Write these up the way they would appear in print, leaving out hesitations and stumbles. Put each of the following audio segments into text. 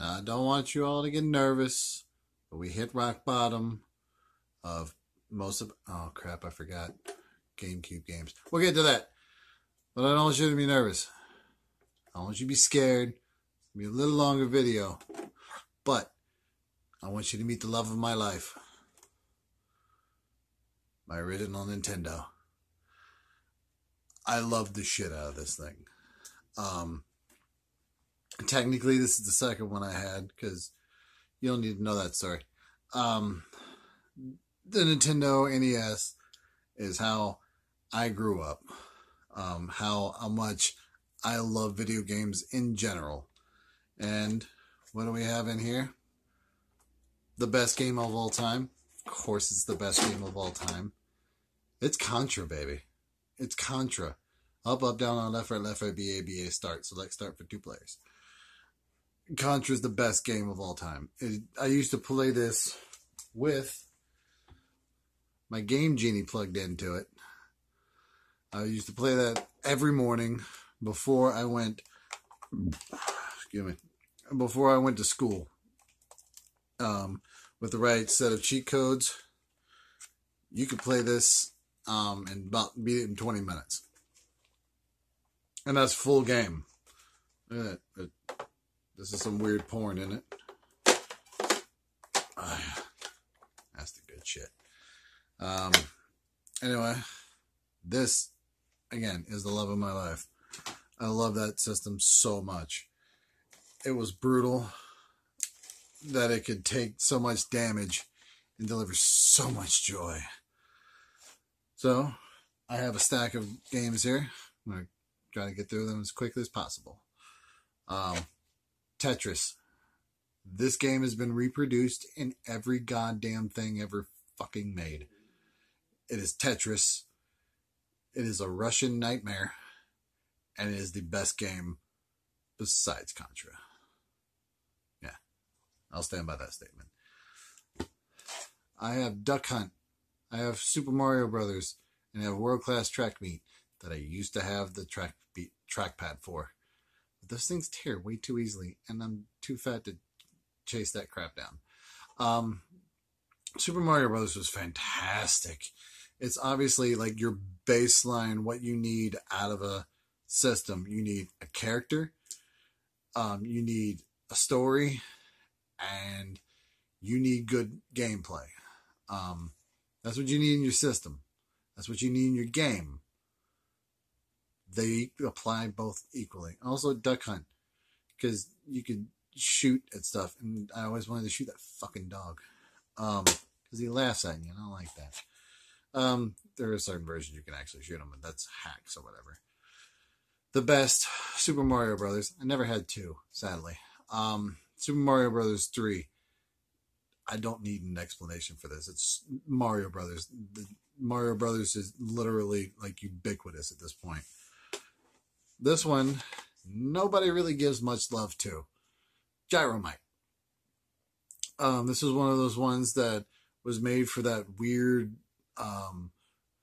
I don't want you all to get nervous, but we hit rock bottom of most of... Oh, crap, I forgot. GameCube games. We'll get to that. But I don't want you to be nervous. I don't want you to be scared. It'll be a little longer video. But I want you to meet the love of my life. My original Nintendo. I love the shit out of this thing. Technically, this is the second one I had, because you don't need to know that story. The Nintendo NES is how I grew up. How much I love video games in general. And what do we have in here? The best game of all time. Of course, it's the best game of all time. It's Contra, baby. It's Contra. Up, up, down, on, left, right, B, A, B, A, start. Select start for 2 players. Contra's the best game of all time. I used to play this with my Game Genie plugged into it. I used to play that every morning before I went, before I went to school. With the right set of cheat codes, you could play this and about beat it in 20 minutes. And that's full game. Look at that. This is some weird porn in it. That's the good shit. Anyway, this, again, is the love of my life. I love that system so much. It was brutal that it could take so much damage and deliver so much joy. So, I have a stack of games here. I'm going to try to get through them as quickly as possible. Tetris. This game has been reproduced in every goddamn thing ever fucking made. It is Tetris. It is a Russian nightmare. And it is the best game besides Contra. Yeah. I'll stand by that statement. I have Duck Hunt. I have Super Mario Brothers. And I have World Class Track Meet that I used to have the trackpad for. But those things tear way too easily. And I'm too fat to chase that crap down. Super Mario Brothers was fantastic. It's obviously like your baseline, what you need out of a system. You need a character, you need a story, and you need good gameplay. That's what you need in your system. That's what you need in your game. They apply both equally. Also, Duck Hunt, because you could shoot at stuff, and I always wanted to shoot that fucking dog, because he laughs at you, and I don't like that. There are certain versions you can actually shoot him, but that's hacks or whatever. The best, Super Mario Brothers. I never had 2, sadly. Super Mario Brothers 3. I don't need an explanation for this. It's Mario Brothers. The Mario Brothers is literally like ubiquitous at this point. This one, nobody really gives much love to. Gyromite. This is one of those ones that was made for that weird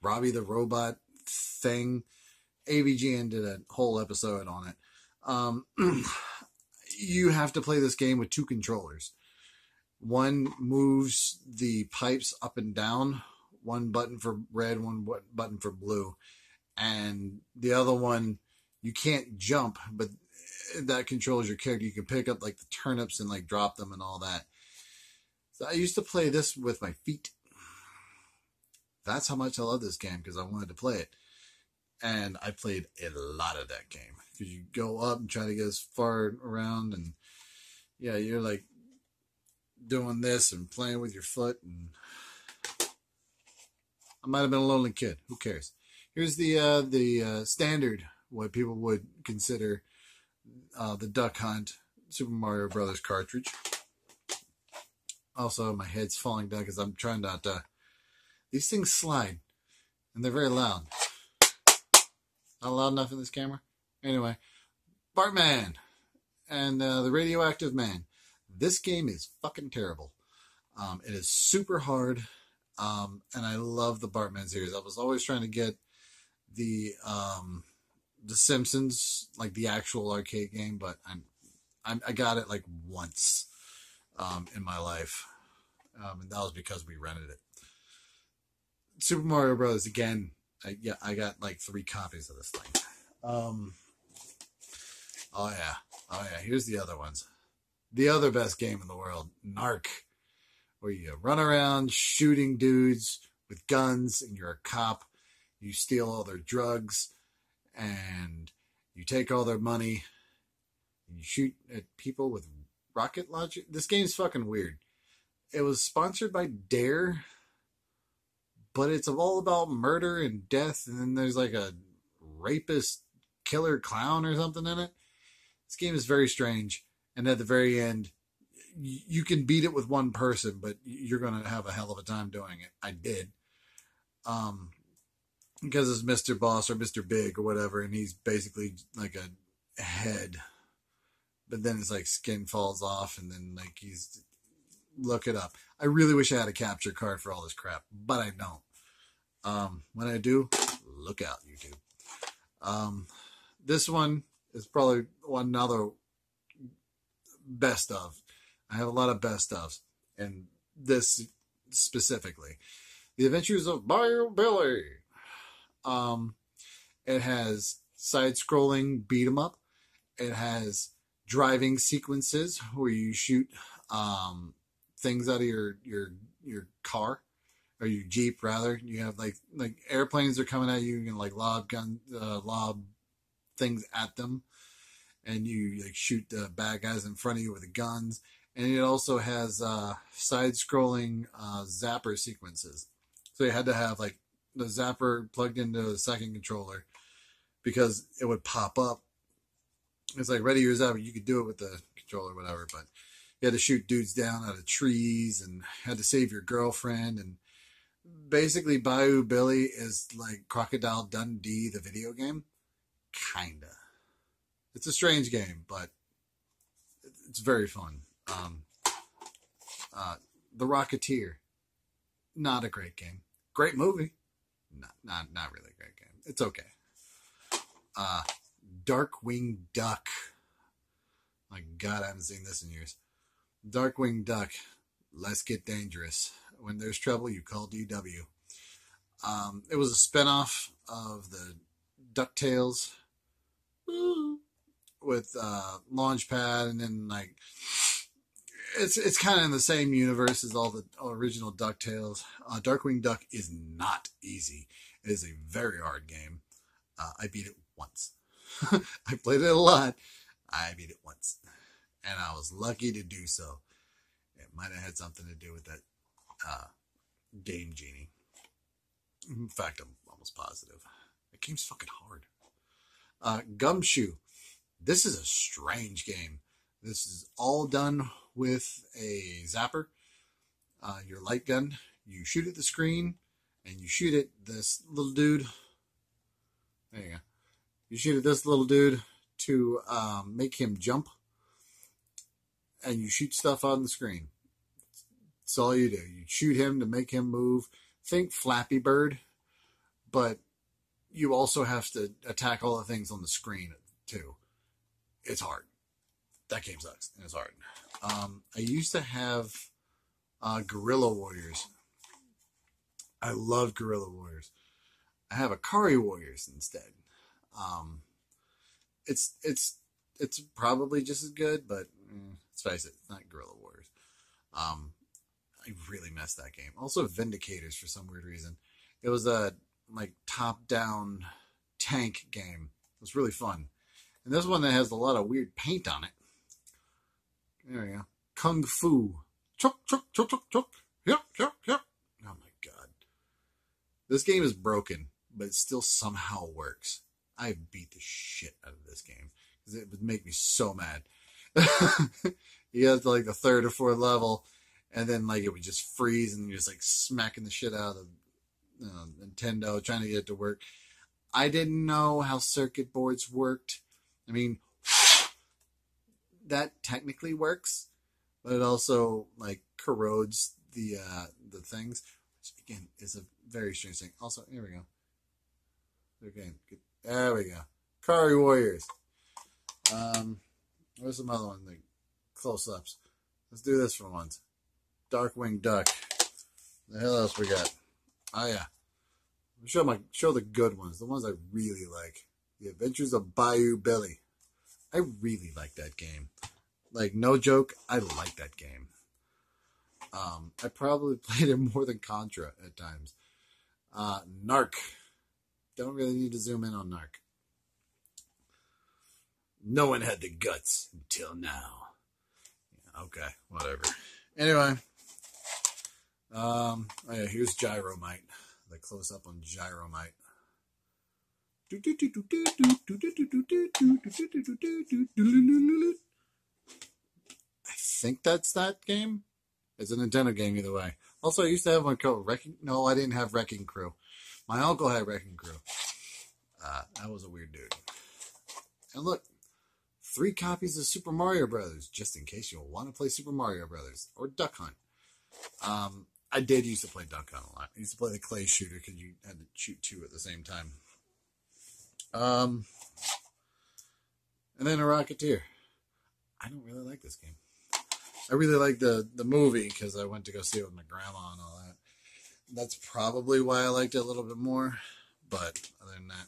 Robbie the Robot thing. AVGN did a whole episode on it. You have to play this game with 2 controllers. One moves the pipes up and down. One button for red, one button for blue. And the other one, you can't jump, but that controls your character. You can pick up like the turnips and like drop them and all that. So I used to play this with my feet. That's how much I love this game, because I wanted to play it. And I played a lot of that game. Because you go up and try to get as far around, and yeah, you're like doing this and playing with your foot. And I might have been a lonely kid. Who cares? Here's the standard, what people would consider the Duck Hunt Super Mario Brothers cartridge. Also, my head's falling down because I'm trying not to... These things slide, and they're very loud. Not loud enough in this camera? Anyway, Bartman and the Radioactive Man. This game is fucking terrible. It is super hard, and I love the Bartman series. I was always trying to get the Simpsons, like the actual arcade game, but I got it like once in my life, and that was because we rented it. Super Mario Bros. Again, I got like 3 copies of this thing. Oh yeah. Here's the other ones. The other best game in the world, Narc, where you run around shooting dudes with guns, and you're a cop. You steal all their drugs, and you take all their money. You shoot at people with rocket launcher. This game's fucking weird. It was sponsored by Dare, but it's all about murder and death, and then there's like a rapist killer clown or something in it. This game is very strange, and at the very end, you can beat it with one person, but you're going to have a hell of a time doing it. I did. Because it's Mr. Boss or Mr. Big or whatever, and he's basically like a head. But then his like skin falls off, and then like he's... Look it up. I really wish I had a capture card for all this crap, but I don't. When I do, look out, YouTube. This one is probably another best of. I have a lot of best ofs, and this specifically. The Adventures of Bio Billy. It has side-scrolling beat 'em up. It has driving sequences where you shoot things out of your car, or your Jeep rather. You have like airplanes are coming at you, you can like lob things at them, and you like shoot the bad guys in front of you with the guns. And it also has side-scrolling zapper sequences. So you had to have like the zapper plugged into the second controller because it would pop up. It's like ready your zapper. You could do it with the controller or whatever, but you had to shoot dudes down out of trees and had to save your girlfriend. And basically Bayou Billy is like Crocodile Dundee, the video game. Kinda. It's a strange game, but it's very fun. The Rocketeer. Not a great game. Great movie. Not really a great game. It's okay. Darkwing Duck. My God, I haven't seen this in years. Darkwing Duck. Let's get dangerous. When there's trouble, you call DW. It was a spinoff of the DuckTales with Launchpad, and then like it's kind of in the same universe as all the original DuckTales. Darkwing Duck is not easy. It is a very hard game. I beat it once. I played it a lot. I beat it once, and I was lucky to do so. It might have had something to do with that Game Genie. In fact, I'm almost positive. The game's fucking hard. Gumshoe. This is a strange game. This is all done with a zapper. Your light gun. You shoot at the screen, and you shoot at this little dude. There you go. You shoot at this little dude to make him jump, and you shoot stuff on the screen. That's all you do. You shoot him to make him move. Think Flappy Bird, but you also have to attack all the things on the screen too. It's hard. That game sucks, and it's hard. I used to have Guerrilla Warriors. I love Guerrilla Warriors. I have Akari Warriors instead. It's probably just as good, but let's face it, it's not Guerrilla Warriors. I really messed that game. Also, Vindicators for some weird reason. It was a like top-down tank game. It was really fun. And this one that has a lot of weird paint on it. There we go. Kung Fu. Chuk, chuk, chuk, chuk, chuk. Yep, yep, yep. Oh my God. This game is broken, but it still somehow works. I beat the shit out of this game because it would make me so mad. You get to like the third or fourth level, and then like it would just freeze, and you're just like smacking the shit out of Nintendo trying to get it to work. I didn't know how circuit boards worked. I mean, that technically works, but it also like corrodes the things, which again is a very strange thing. Also, here we go. Okay, there we go. Akari Warriors. Where's some other one? Like close-ups. Let's do this for once. Darkwing Duck. The hell else we got? Oh yeah. Show the good ones, the ones I really like. The Adventures of Bayou Billy. I really like that game. Like, no joke, I like that game. I probably played it more than Contra at times. Narc. Don't really need to zoom in on Narc. No one had the guts until now. Okay, whatever. Anyway. Oh yeah, here's Gyromite. The close up on Gyromite. I think that's that game. It's a Nintendo game either way. Also, I used to have one called Wrecking... No, I didn't have Wrecking Crew. My uncle had Wrecking Crew. That was a weird dude. And look, 3 copies of Super Mario Brothers, just in case you want to play Super Mario Brothers or Duck Hunt. I did used to play Duck Hunt a lot. I used to play the clay shooter because you had to shoot 2 at the same time. And then a Rocketeer. I don't really like this game. I really like the movie because I went to go see it with my grandma and all that. That's probably why I liked it a little bit more. But other than that,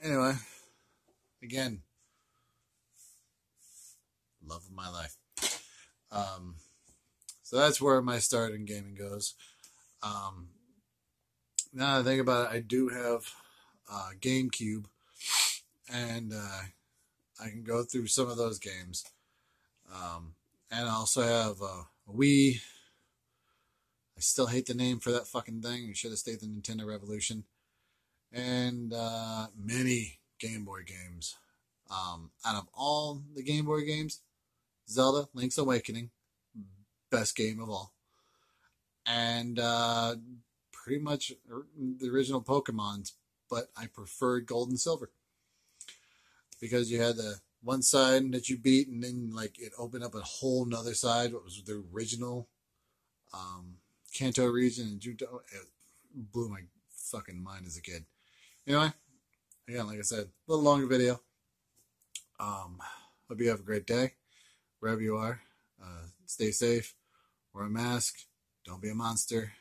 Anyway, again, love of my life. So that's where my start in gaming goes. Now that I think about it, I do have GameCube, and I can go through some of those games. And I also have a Wii. I still hate the name for that fucking thing. You should have stayed the Nintendo Revolution. And many Game Boy games. Out of all the Game Boy games, Zelda, Link's Awakening, best game of all. And pretty much the original Pokemons, but I preferred Gold and Silver. Because you had the one side that you beat, and then like it opened up a whole nother side, what was the original Kanto region and Johto. It blew my fucking mind as a kid. Anyway, again, like I said, a little longer video. Hope you have a great day, wherever you are. Stay safe, wear a mask, don't be a monster.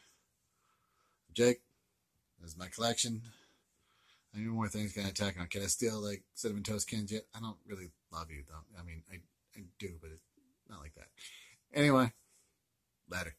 Jake, this is my collection. I need more things can I attack on. Can I steal like Cinnamon Toast Cans yet? I don't really love you though. I mean, I do, but it's not like that. Anyway, later.